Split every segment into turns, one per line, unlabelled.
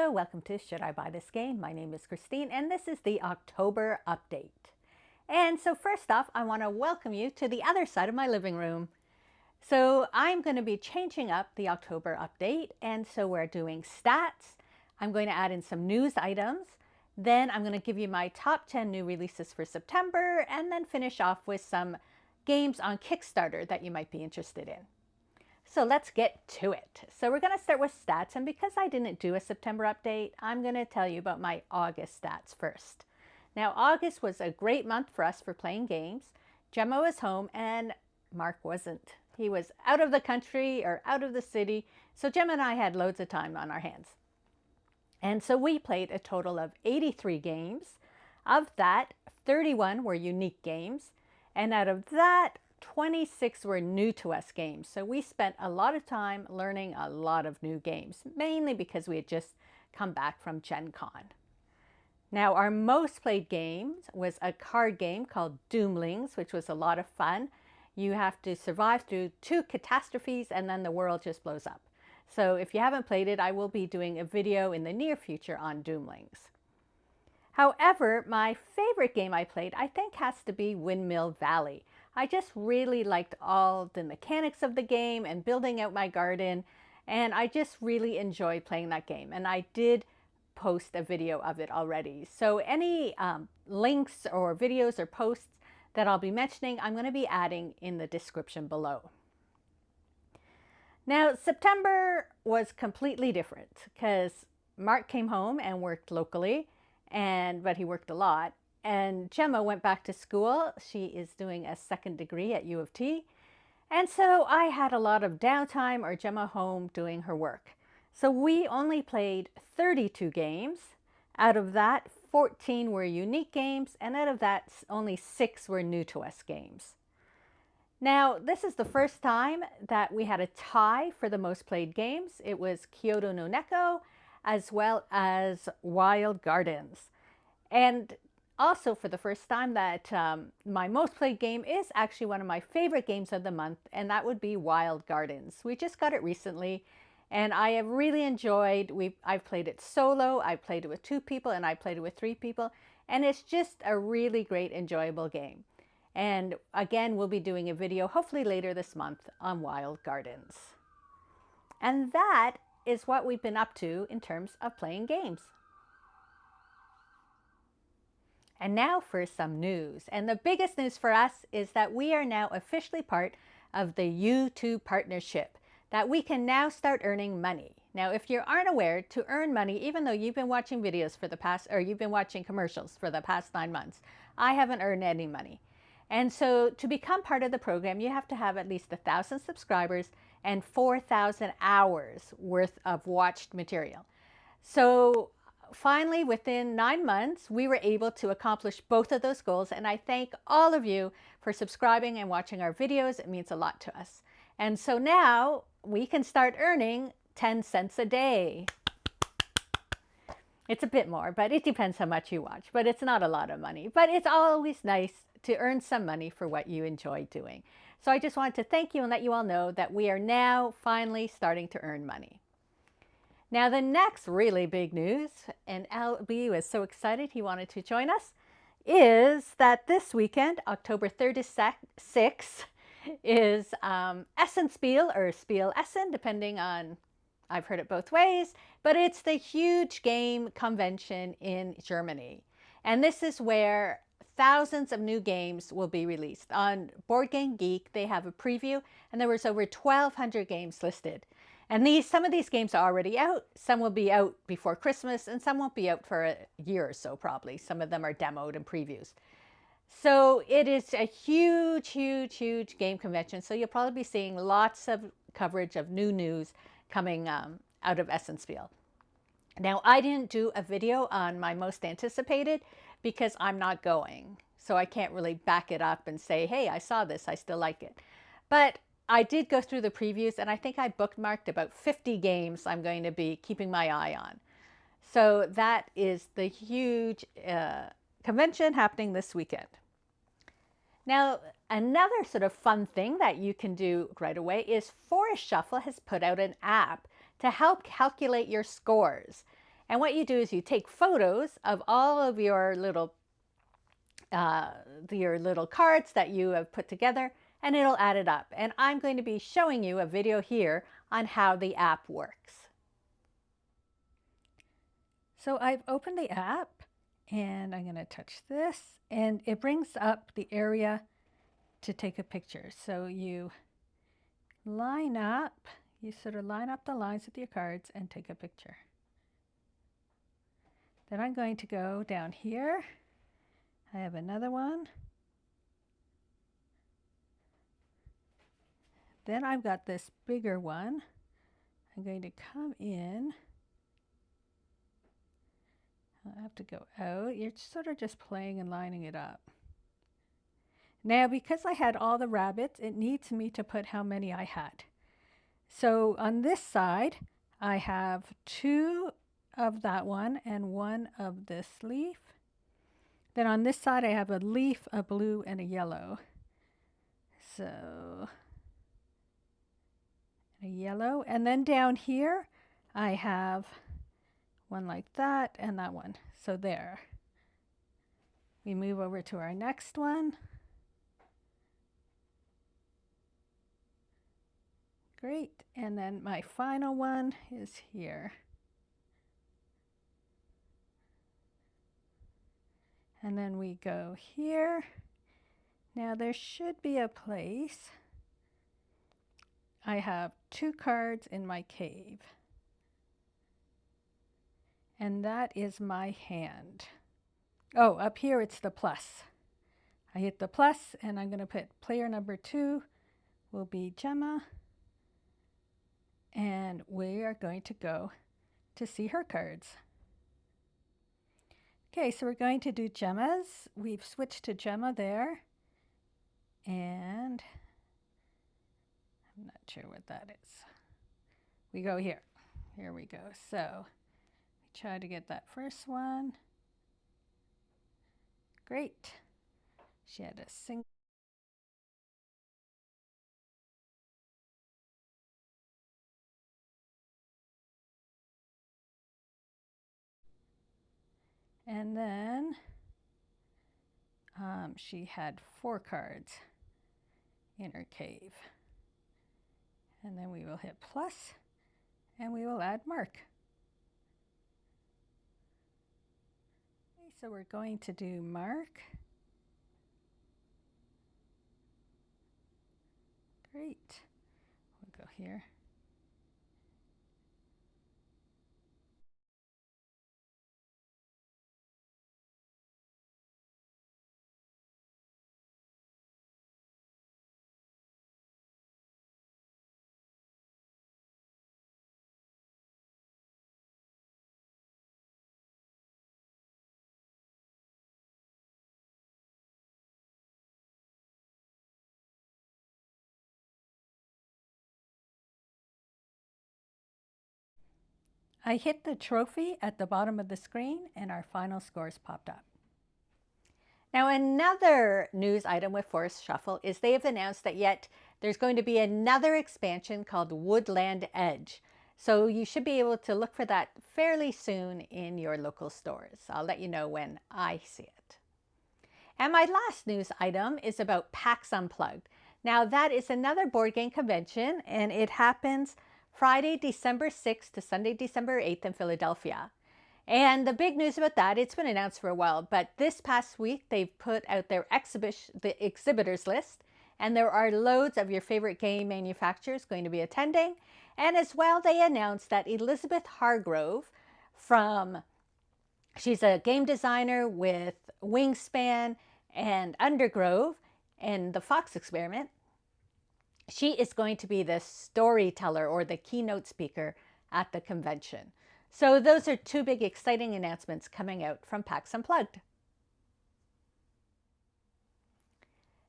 Hello, welcome to Should I Buy This Game? My name is Christine and this is the October update. And so first off, I want to welcome you to the other side of my living room. So I'm going to be changing up the October update, and so we're doing stats. I'm going to add in some news items. Then I'm going to give you my top 10 new releases for September, and then finish off with some games on Kickstarter that you might be interested in. So let's get to it. So we're going to start with stats, and because I didn't do a September update, I'm going to tell you about my August stats first. Now, August was a great month for us for playing games. Gemma was home and Mark wasn't. He was out of the country or out of the city, so Gemma and I had loads of time on our hands. And so we played a total of 83 games. Of that, 31 were unique games, and out of that, 26 were new to us games. So we spent a lot of time learning a lot of new games, mainly because we had just come back from Gen Con. Now, our most played game was a card game called Doomlings, which was a lot of fun. You have to survive through 2 catastrophes and then the world just blows up. So if you haven't played it, I will be doing a video in the near future on Doomlings. However, my favorite game I played, I think, has to be Windmill Valley. I just really liked all the mechanics of the game and building out my garden, and I just really enjoyed playing that game. And I did post a video of it already. So any links or videos or posts that I'll be mentioning, I'm going to be adding in the description below. Now, September was completely different because Mark came home and worked locally, but he worked a lot. And Gemma went back to school. She is doing a second degree at U of T. And so I had a lot of downtime or Gemma home doing her work. So we only played 32 games. Out of that, 14 were unique games, and out of that, only 6 were new to us games. Now, this is the first time that we had a tie for the most played games. It was Kyoto no Neko, as well as Wild Gardens. And also for the first time that my most played game is actually one of my favorite games of the month, and that would be Wild Gardens. We just got it recently, and I have really enjoyed. I've played it solo, I've played it with 2 people, and I played it with 3 people, and it's just a really great, enjoyable game. And again, we'll be doing a video hopefully later this month on Wild Gardens. And that is what we've been up to in terms of playing games. And now for some news. And the biggest news for us is that we are now officially part of the YouTube partnership, that we can now start earning money. Now, if you aren't aware, to earn money, even though you've been watching videos for the past, or you've been watching commercials for the past 9 months, I haven't earned any money. And so to become part of the program, you have to have at least 1,000 subscribers and 4,000 hours worth of watched material. So finally, within 9 months, we were able to accomplish both of those goals. And I thank all of you for subscribing and watching our videos. It means a lot to us. And so now we can start earning 10 cents a day. It's a bit more, but it depends how much you watch. But it's not a lot of money. But it's always nice to earn some money for what you enjoy doing. So I just wanted to thank you and let you all know that we are now finally starting to earn money. Now, the next really big news, and LB was so excited he wanted to join us, is that this weekend, October 3rd to 6th, is Essen-Spiel or Spiel Essen, depending on, I've heard it both ways, but it's the huge game convention in Germany. And this is where thousands of new games will be released. On Board Game Geek, they have a preview, and there was over 1,200 games listed. And some of these games are already out. Some will be out before Christmas, and some won't be out for a year or so probably. Some of them are demoed and previews. So it is a huge, huge, huge game convention. So you'll probably be seeing lots of coverage of new news coming out of Essen-Spiel. Now, I didn't do a video on my most anticipated because I'm not going. So I can't really back it up and say, hey, I saw this, I still like it. But I did go through the previews, and I think I bookmarked about 50 games I'm going to be keeping my eye on. So that is the huge convention happening this weekend. Now, another sort of fun thing that you can do right away is Forest Shuffle has put out an app to help calculate your scores. And what you do is you take photos of all of your little cards that you have put together, and it'll add it up. And I'm going to be showing you a video here on how the app works. So I've opened the app, and I'm going to touch this, and it brings up the area to take a picture. So you line up, you sort of line up the lines with your cards and take a picture. Then I'm going to go down here. I have another one. Then I've got this bigger one. I'm going to come in. I have to go out. You're sort of just playing and lining it up. Now, because I had all the rabbits, it needs me to put how many I had. So on this side, I have 2 of that one and 1 of this leaf. Then on this side, I have a leaf, a blue, and a yellow. So a yellow. And then down here, I have one like that and that one. So there. We move over to our next one. Great. And then my final one is here. And then we go here. Now there should be a place. I have 2 cards in my cave. And that is my hand. Oh, up here it's the plus. I hit the plus, and I'm going to put player number 2 will be Gemma. And we are going to go to see her cards. Okay, so we're going to do Gemma's. We've switched to Gemma there. And I'm not sure what that is. We go here. Here we go. So we try to get that first one. Great. She had a single. And then she had 4 cards in her cave. And then we will hit plus, and we will add mark. Okay, so we're going to do mark. Great. We'll go here. I hit the trophy at the bottom of the screen, and our final scores popped up. Now, another news item with Forest Shuffle is they have announced that there's going to be another expansion called Woodland Edge. So you should be able to look for that fairly soon in your local stores. I'll let you know when I see it. And my last news item is about PAX Unplugged. Now, that is another board game convention, and it happens Friday, December 6th to Sunday, December 8th in Philadelphia. And the big news about that, it's been announced for a while, but this past week they've put out their exhibitors list, and there are loads of your favorite game manufacturers going to be attending. And as well, they announced that Elizabeth Hargrove she's a game designer with Wingspan and Undergrove and the Fox Experiment. She is going to be the storyteller or the keynote speaker at the convention. So those are 2 big exciting announcements coming out from PAX Unplugged.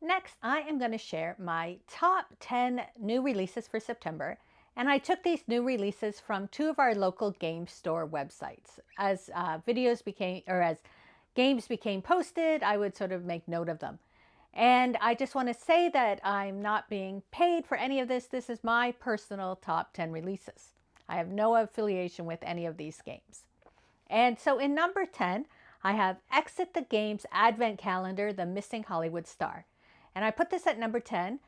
Next, I am going to share my top 10 new releases for September. And I took these new releases from 2 of our local game store websites. As as games became posted, I would sort of make note of them. And I just want to say that I'm not being paid for any of this. This is my personal top 10 releases. I have no affiliation with any of these games. And so in number 10, I have Exit the Games Advent Calendar, The Missing Hollywood Star. And I put this at number 10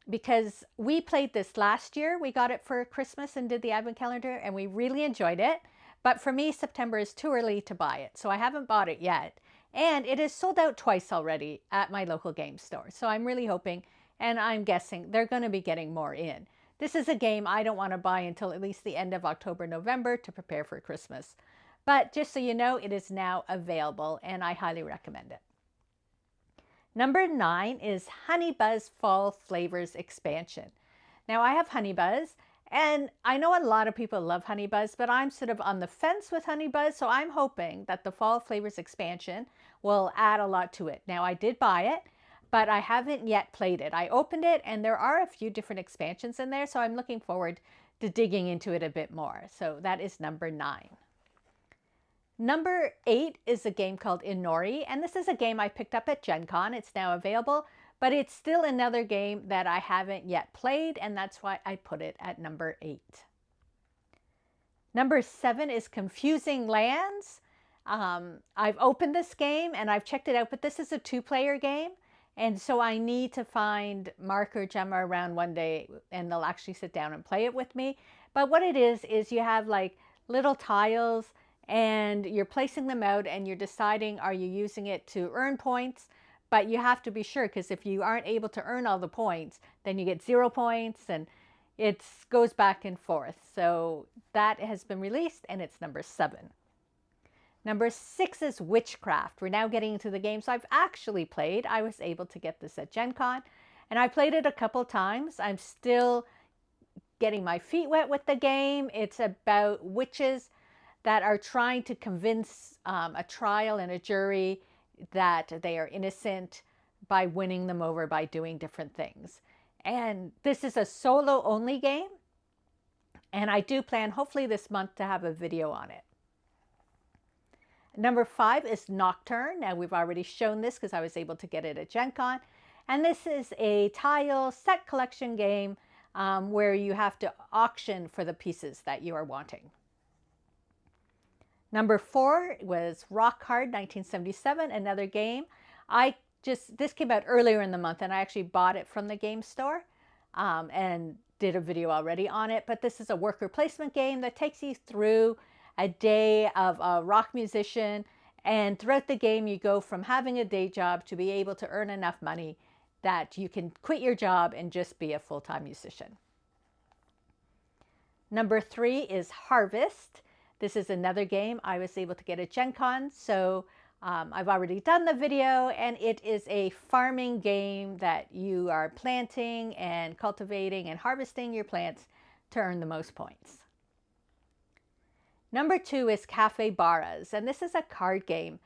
because we played this last year. We got it for Christmas and did the Advent Calendar, and we really enjoyed it. But for me, September is too early to buy it, so I haven't bought it yet. And it is sold out twice already at my local game store. So I'm really hoping, and I'm guessing, they're going to be getting more in. This is a game I don't want to buy until at least the end of October, November to prepare for Christmas. But just so you know, it is now available, and I highly recommend it. Number 9 is Honey Buzz Fall Flavors Expansion. Now, I have Honey Buzz, and I know a lot of people love Honey Buzz, but I'm sort of on the fence with Honey Buzz, so I'm hoping that the Fall Flavors Expansion will add a lot to it. Now, I did buy it, but I haven't yet played it. I opened it, and there are a few different expansions in there, so I'm looking forward to digging into it a bit more. So that is number 9. Number 8 is a game called Inori, and this is a game I picked up at Gen Con. It's now available, but it's still another game that I haven't yet played, and that's why I put it at number 8. Number 7 is Confusing Lands. I've opened this game and I've checked it out, but this is a 2-player game, and so I need to find Mark or Gemma around one day, and they'll actually sit down and play it with me. But what it is you have like little tiles, and you're placing them out and you're deciding, are you using it to earn points? But you have to be sure, because if you aren't able to earn all the points, then you get 0 points, and it goes back and forth. So that has been released, and it's number 7. Number 6 is Witchcraft. We're now getting into the games I've actually played. I was able to get this at Gen Con, and I played it a couple times. I'm still getting my feet wet with the game. It's about witches that are trying to convince a trial and a jury that they are innocent by winning them over by doing different things. And this is a solo-only game, and I do plan hopefully this month to have a video on it. Number 5 is Nocturne. Now, we've already shown this because I was able to get it at Gen Con. And this is a tile set collection game where you have to auction for the pieces that you are wanting. Number 4 was Rock Hard 1977, another game. This came out earlier in the month, and I actually bought it from the game store and did a video already on it. But this is a worker placement game that takes you through a day of a rock musician, and throughout the game you go from having a day job to be able to earn enough money that you can quit your job and just be a full-time musician. Number 3 is Harvest. This is another game I was able to get at Gen Con, so I've already done the video, and it is a farming game that you are planting and cultivating and harvesting your plants to earn the most points. Number 2 is Cafe Barras, and this is a card game.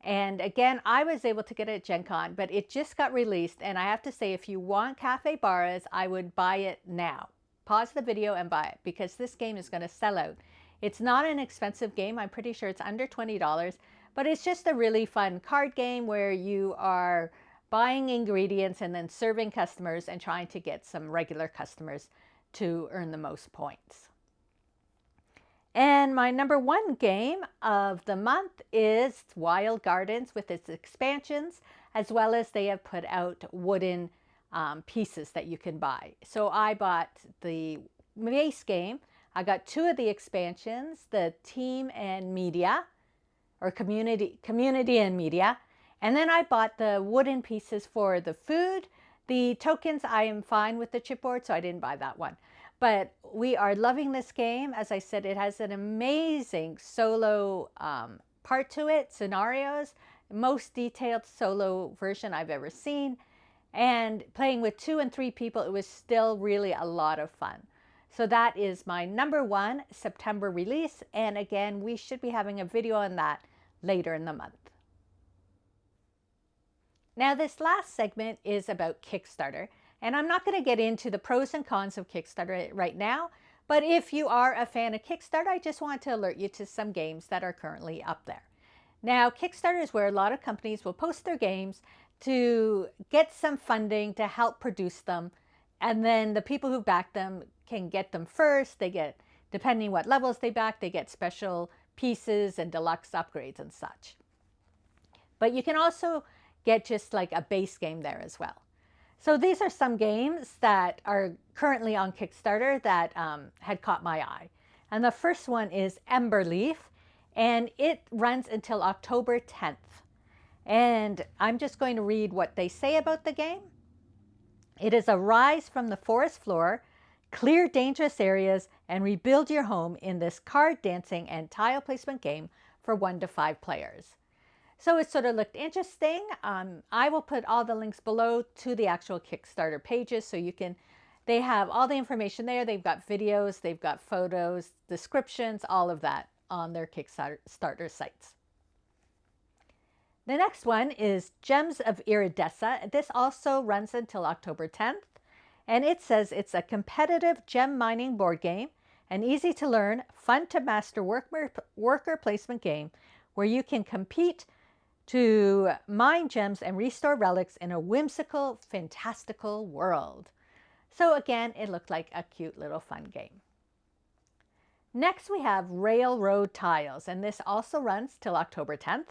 And again, I was able to get it at Gen Con, but it just got released, and I have to say, if you want Cafe Barras, I would buy it now. Pause the video and buy it, because this game is going to sell out. It's not an expensive game. I'm pretty sure it's under $20, but it's just a really fun card game where you are buying ingredients and then serving customers and trying to get some regular customers to earn the most points. And my number 1 game of the month is Wild Gardens with its expansions, as well as they have put out wooden pieces that you can buy. So I bought the base game. I got 2 of the expansions, the Team and Media, or Community and Media. And then I bought the wooden pieces for the food. The tokens, I am fine with the chipboard, so I didn't buy that one. But we are loving this game. As I said, it has an amazing solo part to it, scenarios, most detailed solo version I've ever seen. And playing with 2 and 3 people, it was still really a lot of fun. So that is my number 1 September release. And again, we should be having a video on that later in the month. Now, this last segment is about Kickstarter. And I'm not going to get into the pros and cons of Kickstarter right now. But if you are a fan of Kickstarter, I just want to alert you to some games that are currently up there. Now, Kickstarter is where a lot of companies will post their games to get some funding to help produce them. And then the people who back them can get them first. They get, depending what levels they back, they get special pieces and deluxe upgrades and such. But you can also get just like a base game there as well. So these are some games that are currently on Kickstarter that had caught my eye. And the first one is Emberleaf, and it runs until October 10th. And I'm just going to read what they say about the game. It is a rise from the forest floor, clear dangerous areas, and rebuild your home in this card dancing and tile placement game for 1 to 5 players. So it sort of looked interesting. I will put all the links below to the actual Kickstarter pages so you can, they have all the information there. They've got videos, they've got photos, descriptions, all of that on their Kickstarter sites. The next one is Gems of Iridessa. This also runs until October 10th. And it says it's a competitive gem mining board game, an easy to learn, fun to master worker placement game where you can compete to mine gems and restore relics in a whimsical, fantastical world. So again, it looked like a cute little fun game. Next, we have Railroad Tiles, and this also runs till October 10th.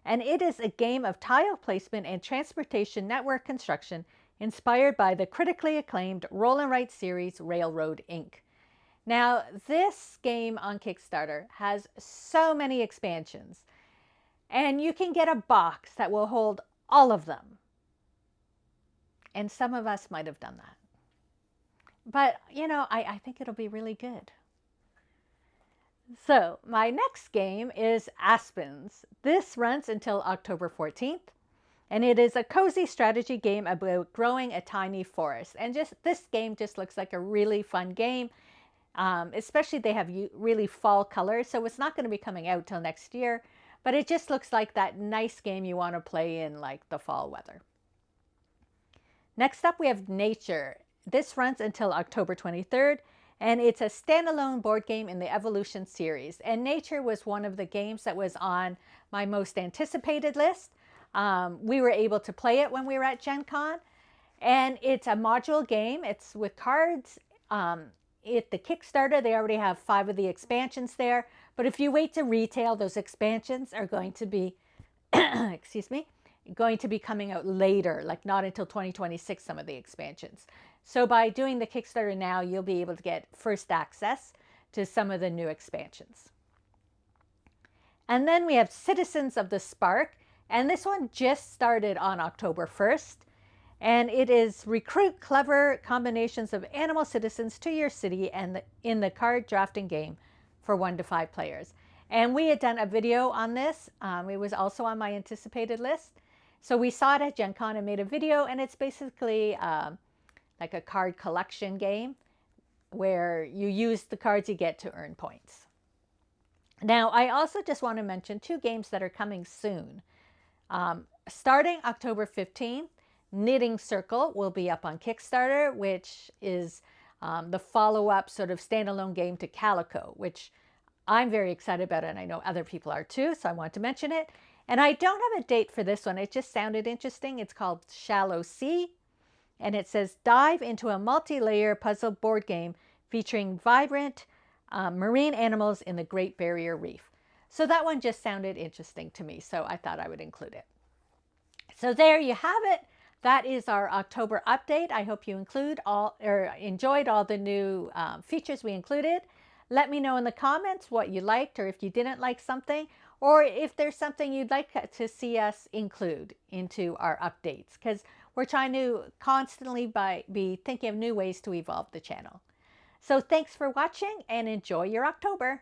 And it is a game of tile placement and transportation network construction inspired by the critically acclaimed Roll and Write series Railroad Inc. Now, this game on Kickstarter has so many expansions, and you can get a box that will hold all of them. And some of us might have done that. But, you know, I think it'll be really good. So my next game is Aspens. This runs until October 14th, and it is a cozy strategy game about growing a tiny forest. And just this game just looks like a really fun game, especially they have really fall colors, so it's not going to be coming out till next year, but it just looks like that nice game you want to play in like the fall weather. Next up, we have Nature. This runs until October 23rd. And it's a standalone board game in the Evolution series. And Nature was one of the games that was on my most anticipated list. We were able to play it when we were at Gen Con. And it's a module game. It's with cards. At the Kickstarter, they already have 5 of the expansions there. But if you wait to retail, those expansions are going to be, excuse me, going to be coming out later, like not until 2026, some of the expansions. So by doing the Kickstarter now, you'll be able to get first access to some of the new expansions. And then we have Citizens of the Spark, and this one just started on October 1st. And it is recruit clever combinations of animal citizens to your city and in the card drafting game for 1 to 5 players. And we had done a video on this. It was also on my anticipated list. So we saw it at Gen Con and made a video, and it's basically like a card collection game where you use the cards you get to earn points. Now, I also just want to mention 2 games that are coming soon. Starting October 15th, Knitting Circle will be up on Kickstarter, which is the follow-up sort of standalone game to Calico, which I'm very excited about, and I know other people are too, so I want to mention it. And I don't have a date for this one. It just sounded interesting. It's called Shallow Sea. And it says, dive into a multi-layer puzzle board game featuring vibrant marine animals in the Great Barrier Reef. So that one just sounded interesting to me, so I thought I would include it. So there you have it. That is our October update. I hope you enjoyed all the new features we included. Let me know in the comments what you liked, or if you didn't like something, or if there's something you'd like to see us include into our updates, because we're trying to constantly be thinking of new ways to evolve the channel. So thanks for watching and enjoy your October.